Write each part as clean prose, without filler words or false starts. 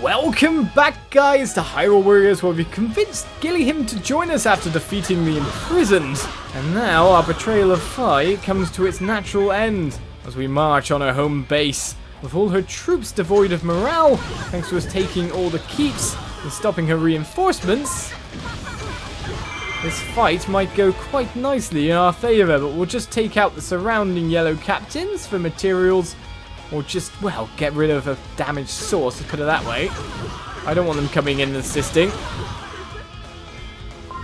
Welcome back, guys, to Hyrule Warriors, where we convinced Ghirahim to join us after defeating the imprisoned. And now our betrayal of Fray comes to its natural end as we march on her home base with all her troops devoid of morale, thanks to us taking all the keeps and stopping her reinforcements. This fight might go quite nicely in our favour, but we'll just take out the surrounding yellow captains for materials, or just, well, get rid of a damaged source, to put it that way. I don't want them coming in and assisting.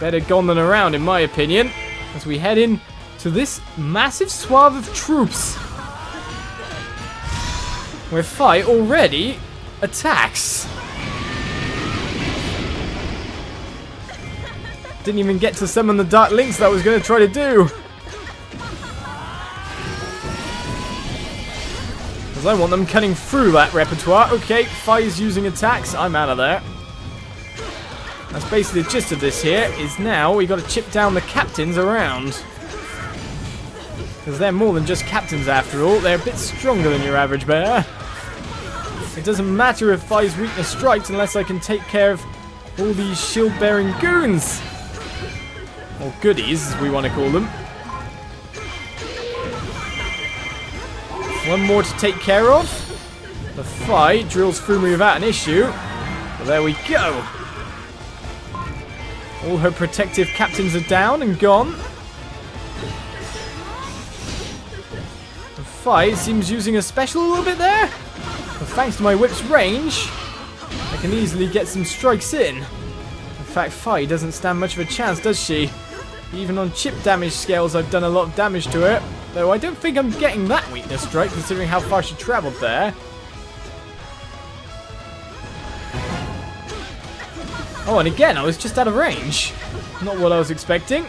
Better gone than around, in my opinion, as we head in to this massive swath of troops, where Fray already attacks. Didn't even get to summon the Dark Links that I was going to try to do. Because I want them cutting through that repertoire. Okay, Fray's using attacks. I'm out of there. That's basically the gist of this here, is now we got to chip down the captains around. Because they're more than just captains after all. They're a bit stronger than your average bear. It doesn't matter if Fray's weakness strikes unless I can take care of all these shield-bearing goons. Or goodies, as we want to call them. One more to take care of. The Fray drills through me without an issue. But there we go. All her protective captains are down and gone. The Fray seems using a special a little bit there. But thanks to my whip's range, I can easily get some strikes in. In fact, Fray doesn't stand much of a chance, does she? Even on chip damage scales, I've done a lot of damage to her. Though I don't think I'm getting that weakness strike, considering how far she travelled there. Oh, and again, I was just out of range. Not what I was expecting.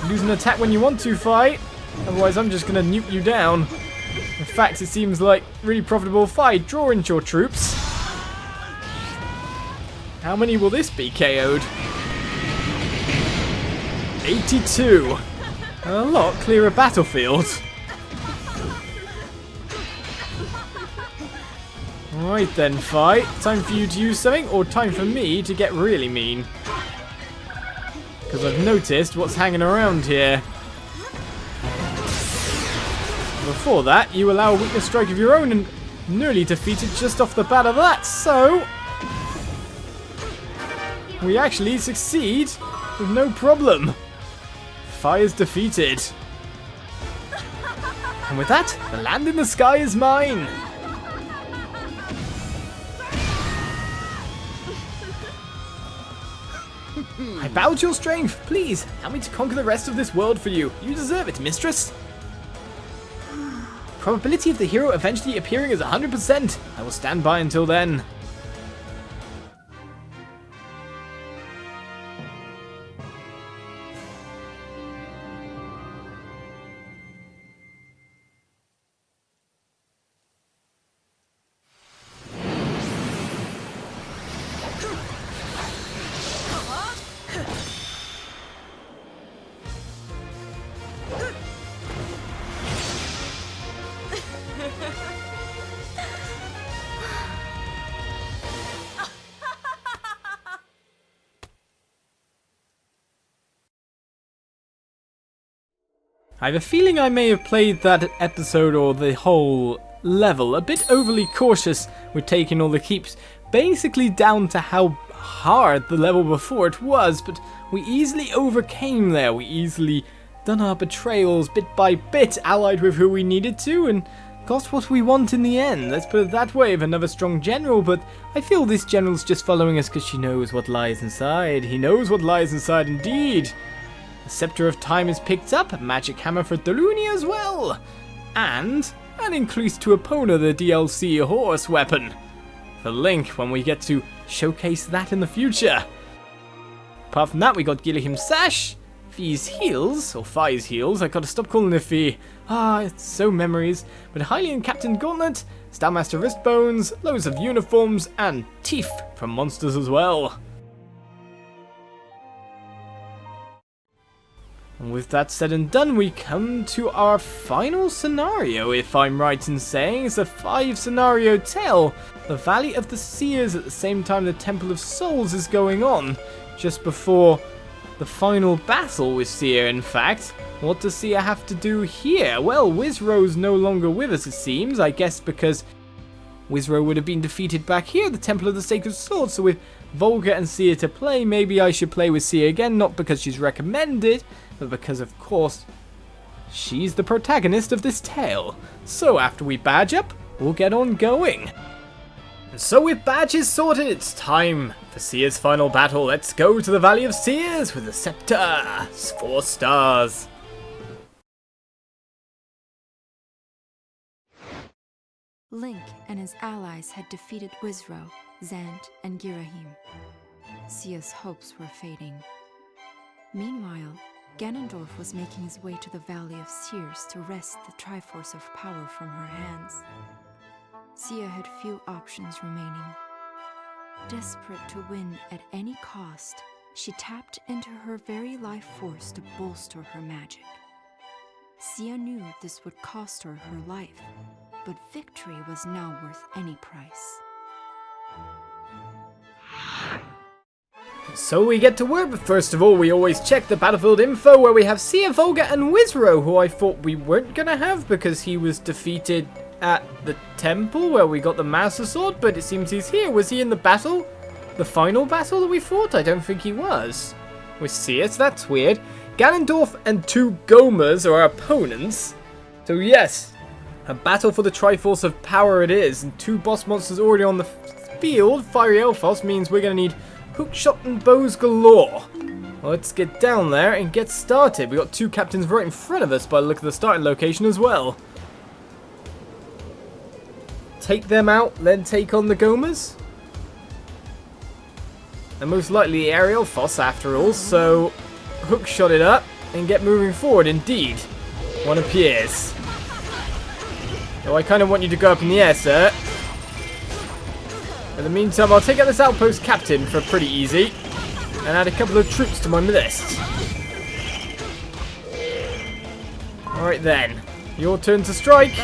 Lose an attack when you want to, Fray. Otherwise, I'm just going to nuke you down. In fact, it seems like really profitable. Fray, draw into your troops. How many will this be KO'd? 82. A lot clearer battlefield. Alright then, Fray. Time for you to use something, or time for me to get really mean. Because I've noticed what's hanging around here. Before that, you allow a weakness strike of your own and nearly defeated just off the bat of that, so we actually succeed with no problem. Fray is defeated. And with that, the land in the sky is mine. I bow to your strength. Please, help me to conquer the rest of this world for you. You deserve it, mistress. Probability of the hero eventually appearing is 100%. I will stand by until then. I have a feeling I may have played that episode or the whole level a bit overly cautious with taking all the keeps, basically down to how hard the level before it was, but we easily overcame there. We easily done our betrayals bit by bit, allied with who we needed to, and got what we want in the end. Let's put it that way, of another strong general, but I feel this general's just following us because she knows what lies inside. He knows what lies inside indeed. The Scepter of Time is picked up, a magic hammer for Dalunia as well, and an increase to Epona, the DLC horse weapon. For Link, when we get to showcase that in the future. Apart from that, we got Ghirahim's Sash, Fray's heals, or Fray's heals, I gotta stop calling it Fray. It's so memories. But Hylian Captain Gauntlet, Starmaster Wristbones, loads of uniforms, and teeth from monsters as well. And with that said and done, we come to our final scenario, if I'm right in saying. It's a 5-scenario tale. The Valley of the Seers at the same time the Temple of Souls is going on. Just before the final battle with Seer, in fact. What does Seer have to do here? Well, Wizrow's no longer with us, it seems. I guess because Wizrow would have been defeated back here, the Temple of the Sacred Sword. So with Volga and Seer to play, maybe I should play with Seer again. Not because she's recommended, but because, of course, she's the protagonist of this tale. So after we badge up, we'll get on going. And so with badges sorted, it's time for Seer's final battle. Let's go to the Valley of Seers with the Scepter. 4 stars. Link and his allies had defeated Wizrow, Zant, and Ghirahim. Seer's hopes were fading. Meanwhile, Ganondorf was making his way to the Valley of Seers to wrest the Triforce of Power from her hands. Seer had few options remaining. Desperate to win at any cost, she tapped into her very life force to bolster her magic. Seer knew this would cost her her life, but victory was now worth any price. So we get to work, but first of all we always check the battlefield info where we have Seer, Volga and Wizrow, who I thought we weren't gonna have because he was defeated at the temple where we got the Master Sword, but it seems he's here. Was he in the battle? The final battle that we fought? I don't think he was. With Seer, so that's weird. Ganondorf and 2 Gomas are our opponents. So yes, a battle for the Triforce of Power it is, and 2 boss monsters already on the field. Fiery Elfos means we're gonna need hookshot and bows galore. Well, let's get down there and get started. We got 2 captains right in front of us by the look of the starting location as well. Take them out, then take on the Gomas. And most likely the Aerial Foss after all, so hookshot it up and get moving forward. Indeed, one appears. Oh, I kind of want you to go up in the air, sir. In the meantime, I'll take out this outpost captain for pretty easy and add a couple of troops to my list. Alright then, your turn to strike.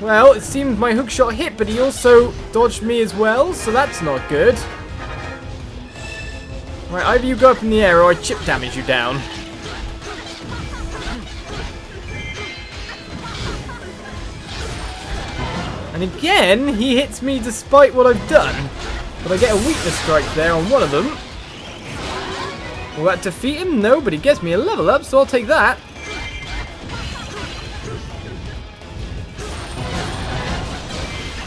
Well, it seemed my hookshot hit, but he also dodged me as well, so that's not good. Right, either you go up in the air or I chip damage you down. And again, he hits me despite what I've done. But I get a weakness strike there on one of them. Will that defeat him? No, but he gets me a level up, so I'll take that.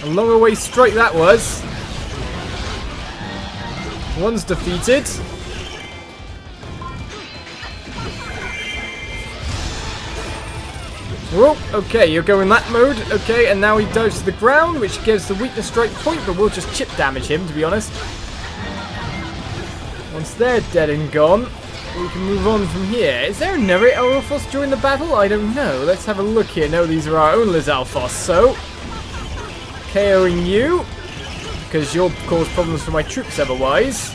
A long away strike that was. One's defeated. Whoa, okay, you're going that mode. Okay, and now he dives to the ground, which gives the weakness strike point, but we'll just chip damage him, to be honest. Once they're dead and gone, we can move on from here. Is there another Elrofos during the battle? I don't know. Let's have a look here. No, these are our own Lizalfos, so KOing you, because you'll cause problems for my troops otherwise.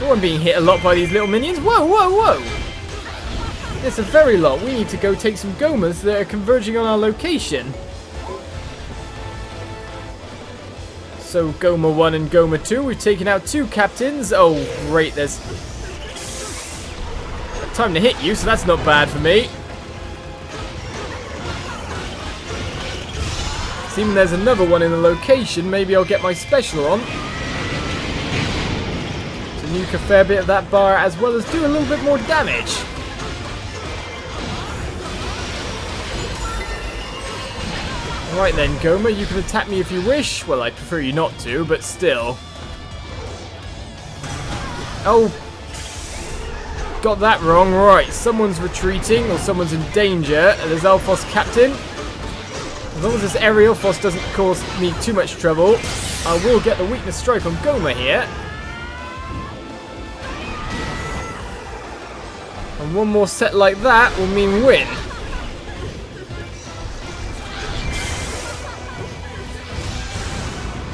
Oh, I'm being hit a lot by these little minions. Whoa, whoa, whoa! It's a very lot. We need to go take some Gomas that are converging on our location. So Goma 1 and Goma 2, we've taken out 2 captains. Oh, great, there's time to hit you, so that's not bad for me. Seeing there's another one in the location, maybe I'll get my special on. To nuke a fair bit of that bar as well as do a little bit more damage. Right then, Goma, you can attack me if you wish. Well, I'd prefer you not to, but still. Oh. Got that wrong. Right, someone's retreating, or someone's in danger. There's Alphos Captain. As long as this Aerial Foss doesn't cause me too much trouble, I will get the weakness strike on Goma here. And one more set like that will mean win.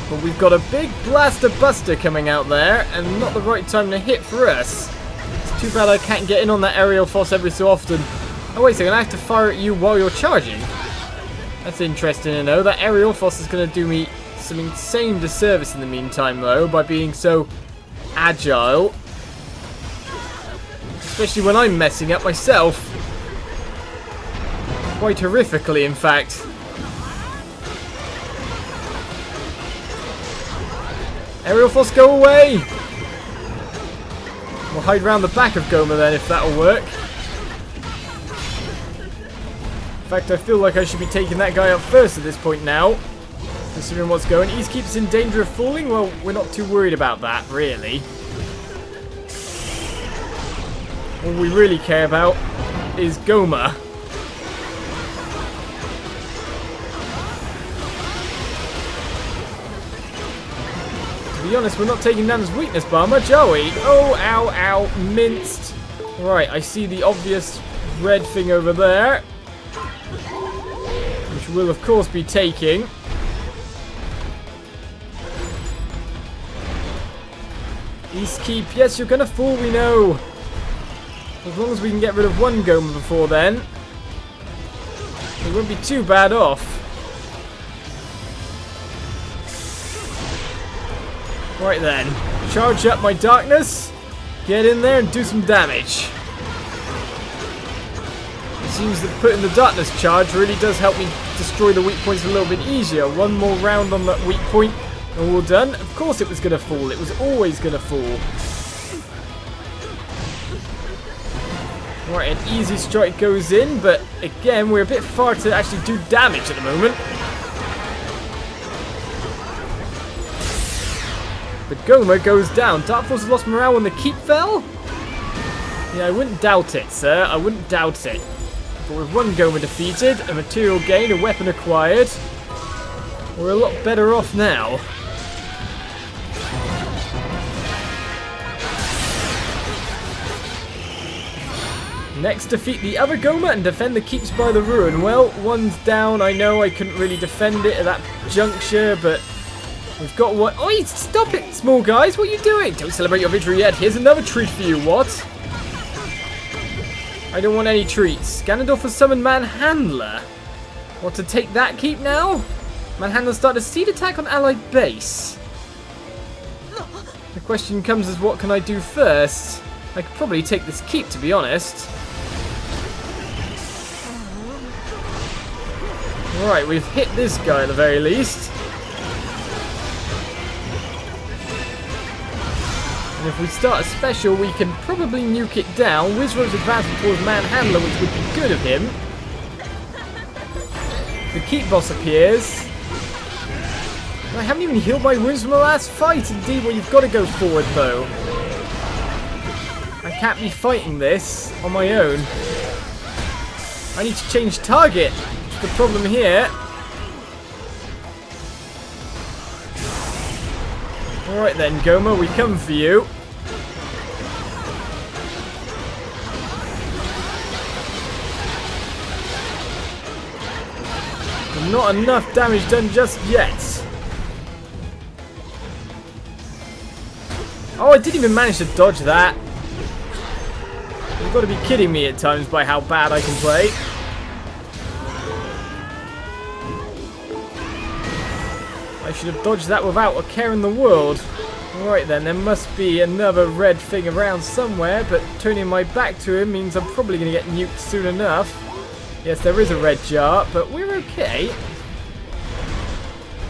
But we've got a big Blaster Buster coming out there, and not the right time to hit for us. Too bad I can't get in on that aerial foss every so often. Oh wait a second, I have to fire at you while you're charging. That's interesting to know. That aerial foss is going to do me some insane disservice in the meantime though, by being so agile. Especially when I'm messing up myself. Quite horrifically, in fact. Aerial foss, go away! We'll hide around the back of Goma then, if that'll work. In fact, I feel like I should be taking that guy up first at this point now. Considering what's going. Ease keeps in danger of falling? Well, we're not too worried about that, really. All we really care about is Goma. To be honest, we're not taking down his weakness bar much, are we? Oh, ow, ow, minced. Right, I see the obvious red thing over there. Which we'll, of course, be taking. East keep, yes, you're gonna fall, we know. As long as we can get rid of one Goma before then, we won't be too bad off. Right then, charge up my darkness, get in there and do some damage. It seems that putting the darkness charge really does help me destroy the weak points a little bit easier. One more round on that weak point and we're all done. Of course it was going to fall, it was always going to fall. Right, an easy strike goes in, but again, we're a bit far to actually do damage at the moment. But Goma goes down. Dark Force has lost morale when the keep fell? Yeah, I wouldn't doubt it, sir. I wouldn't doubt it. But with one Goma defeated, a material gain, a weapon acquired, we're a lot better off now. Next, defeat the other Goma and defend the keeps by the ruin. Well, one's down. I know I couldn't really defend it at that juncture, but we've got one. Oi, stop it, small guys. What are you doing? Don't celebrate your victory yet. Here's another treat for you. What? I don't want any treats. Ganondorf has summoned Manhandla. Want to take that keep now? Manhandla started a seed attack on allied base. The question comes as what can I do first? I could probably take this keep, to be honest. Right, we've hit this guy at the very least. And if we start a special, we can probably nuke it down. Wizro's advancing towards Manhandla, which would be good of him. The keep boss appears. I haven't even healed my wounds from the last fight. Indeed, well, you've got to go forward, though. I can't be fighting this on my own. I need to change target. The problem here. Alright then, Goma, we come for you. But not enough damage done just yet. Oh, I didn't even manage to dodge that. You've got to be kidding me at times by how bad I can play. I should have dodged that without a care in the world. Right then, there must be another red thing around somewhere, but turning my back to him means I'm probably going to get nuked soon enough. Yes, there is a red jar, but we're okay.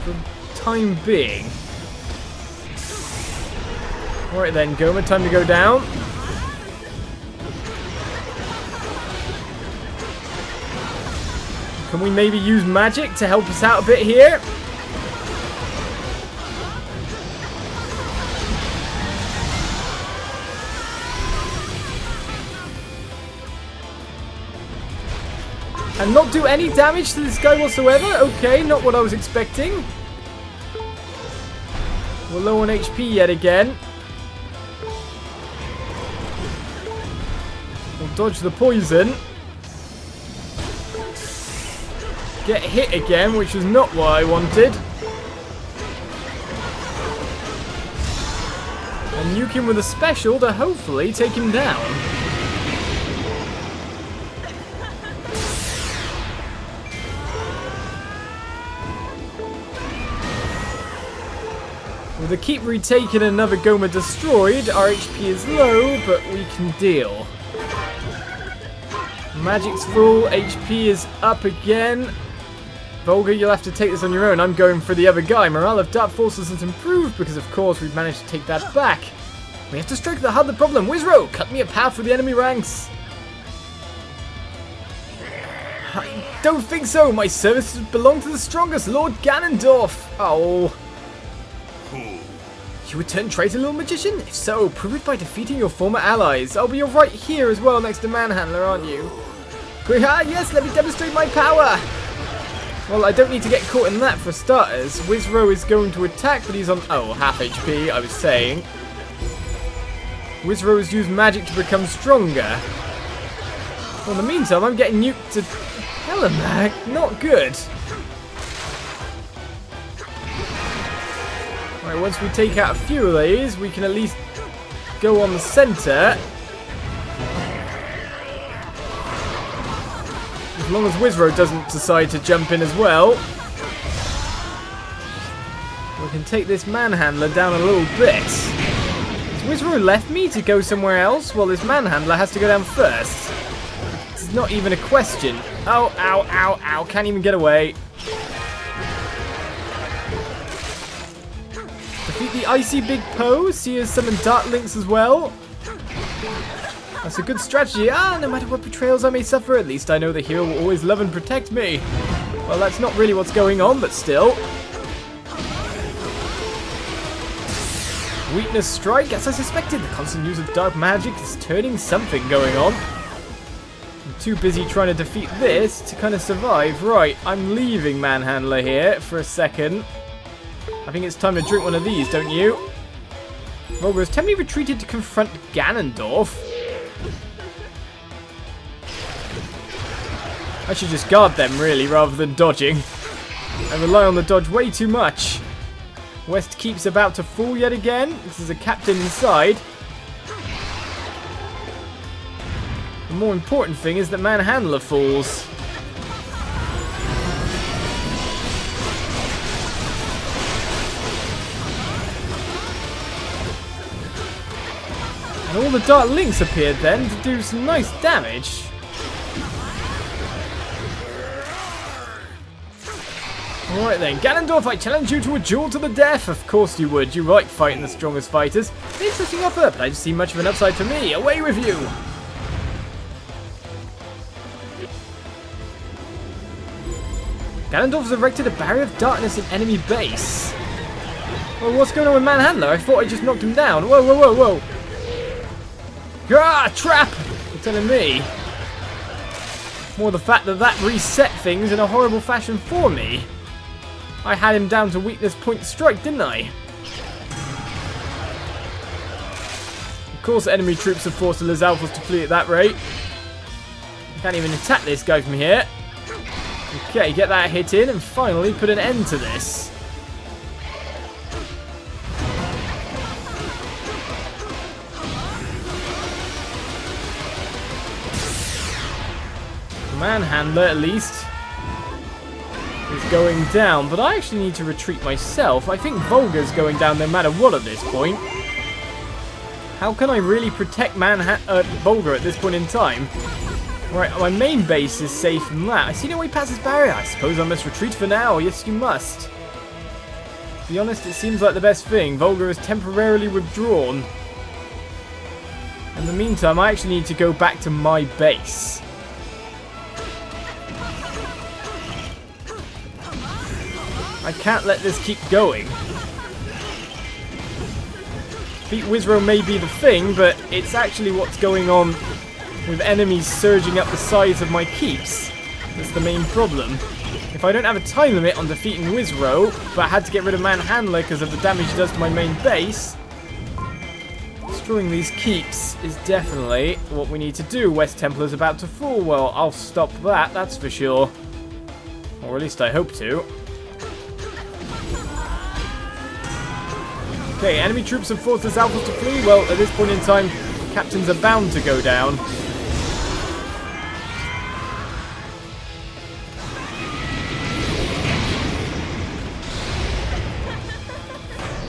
For the time being. Right then, Goma, time to go down. Can we maybe use magic to help us out a bit here? And not do any damage to this guy whatsoever? Okay, not what I was expecting. We're low on HP yet again. We'll dodge the poison. Get hit again, which was not what I wanted. And nuke him with a special to hopefully take him down. With the keep retaken and another Goma destroyed, our HP is low, but we can deal. Magic's full, HP is up again. Volga, you'll have to take this on your own. I'm going for the other guy. Morale of Dark Forces has improved because, of course, we've managed to take that back. We have to strike the heart of the problem. Wizro, cut me a path through the enemy ranks. I don't think so. My services belong to the strongest, Lord Ganondorf. Oh. You returned traitor, little magician? If so, prove it by defeating your former allies. Oh, but you're right here as well next to Manhandla, aren't you? Ghirahim, yes, let me demonstrate my power. Well, I don't need to get caught in that for starters. Wizro is going to attack, but he's on, half HP, I was saying. Wizro has used magic to become stronger. Well, in the meantime, I'm getting nuked to Hellamag. Not good. Right, once we take out a few of these, we can at least go on the centre. As long as Wizro doesn't decide to jump in as well. We can take this Manhandla down a little bit. Has Wizro left me to go somewhere else? Well, this Manhandla has to go down first. It's not even a question. Oh, ow, ow, ow. Can't even get away. Defeat the icy big Poe. Seers summon Dark Links as well. That's a good strategy. No matter what betrayals I may suffer, at least I know the hero will always love and protect me. Well, that's not really what's going on, but still. Weakness strike, as I suspected. The constant use of dark magic is turning something going on. I'm too busy trying to defeat this to kind of survive. Right, I'm leaving Manhandla here for a second. I think it's time to drink one of these, don't you? Volga has temporarily retreated to confront Ganondorf. I should just guard them, really, rather than dodging. I rely on the dodge way too much. West Keep's about to fall yet again. This is a captain inside. The more important thing is that Manhandla falls. And all the Dark Links appeared then to do some nice damage. Alright then, Ganondorf, I challenge you to a duel to the death. Of course you would. You like fighting the strongest fighters. An interesting offer, but I don't see much of an upside for me. Away with you! Ganondorf has erected a barrier of darkness in enemy base. Well, what's going on with Manhandla? I thought I just knocked him down. Whoa, whoa, whoa, whoa. Ah, trap! You're telling me. More the fact that that reset things in a horrible fashion for me. I had him down to weakness point strike, didn't I? Of course enemy troops have forced the Lizalfos to flee at that rate. Can't even attack this guy from here. Okay, get that hit in and finally put an end to this. Manhandla, at least, is going down, but I actually need to retreat myself. I think Volga's going down no matter what at this point. How can I really protect Volga at this point in time? Right, my main base is safe from that. I see no way past this barrier. I suppose I must retreat for now. Yes, you must. To be honest, it seems like the best thing. Volga is temporarily withdrawn. In the meantime, I actually need to go back to my base. I can't let this keep going. Beat Wizro may be the thing, but it's actually what's going on with enemies surging up the sides of my keeps. That's the main problem. If I don't have a time limit on defeating Wizro, but I had to get rid of Manhandla because of the damage it does to my main base, destroying these keeps is definitely what we need to do. West Templar's about to fall. Well, I'll stop that, that's for sure. Or at least I hope to. Okay, enemy troops have forced the Alphas to flee. Well, at this point in time, captains are bound to go down.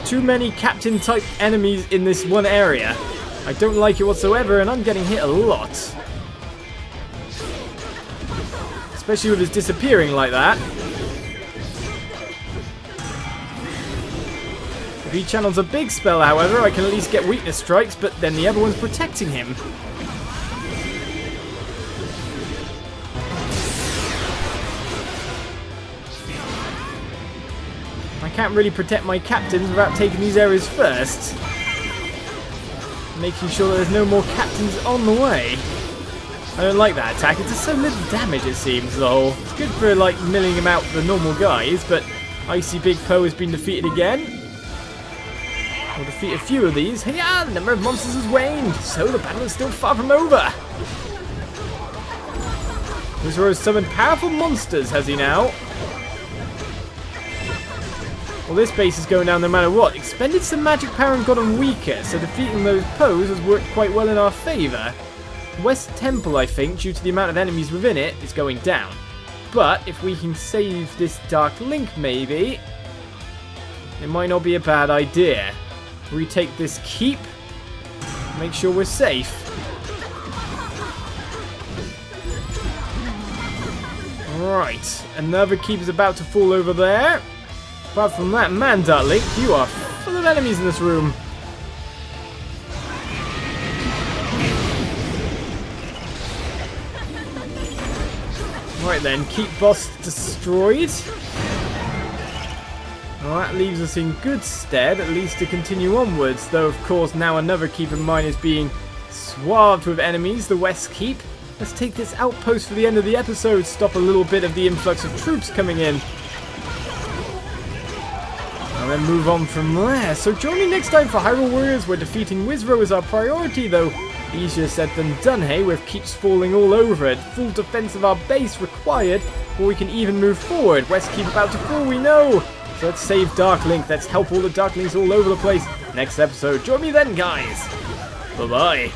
Too many captain-type enemies in this one area. I don't like it whatsoever, and I'm getting hit a lot. Especially with his disappearing like that. If he channels a big spell, however, I can at least get weakness strikes, but then the other one's protecting him. I can't really protect my captains without taking these areas first. Making sure that there's no more captains on the way. I don't like that attack. It does so little damage, it seems, though. It's good for, like, milling him out the normal guys, but Icy Big Poe has been defeated again. We'll defeat a few of these. Hey, the number of monsters has waned, so the battle is still far from over. Wizro has summoned powerful monsters, has he now? Well, this base is going down no matter what. Expended some magic power and got on weaker, so defeating those Poes has worked quite well in our favour. West Temple, I think, due to the amount of enemies within it, is going down. But if we can save this Dark Link, maybe, it might not be a bad idea. Retake this keep, make sure we're safe. Right, another keep is about to fall over there. Apart from that, Manhandla Link, you are full of enemies in this room. Right then, keep boss destroyed. Well, that leaves us in good stead, at least to continue onwards. Though, of course, now another keep of mine is being swathed with enemies, the West Keep. Let's take this outpost for the end of the episode, stop a little bit of the influx of troops coming in. And then move on from there. So join me next time for Hyrule Warriors, where defeating Wizro is our priority, though easier said than done, hey, with keeps falling all over it. Full defense of our base required, or we can even move forward. West Keep about to fall, we know. So let's save Dark Link. Let's help all the Dark Links all over the place. Next episode. Join me then, guys. Bye-bye.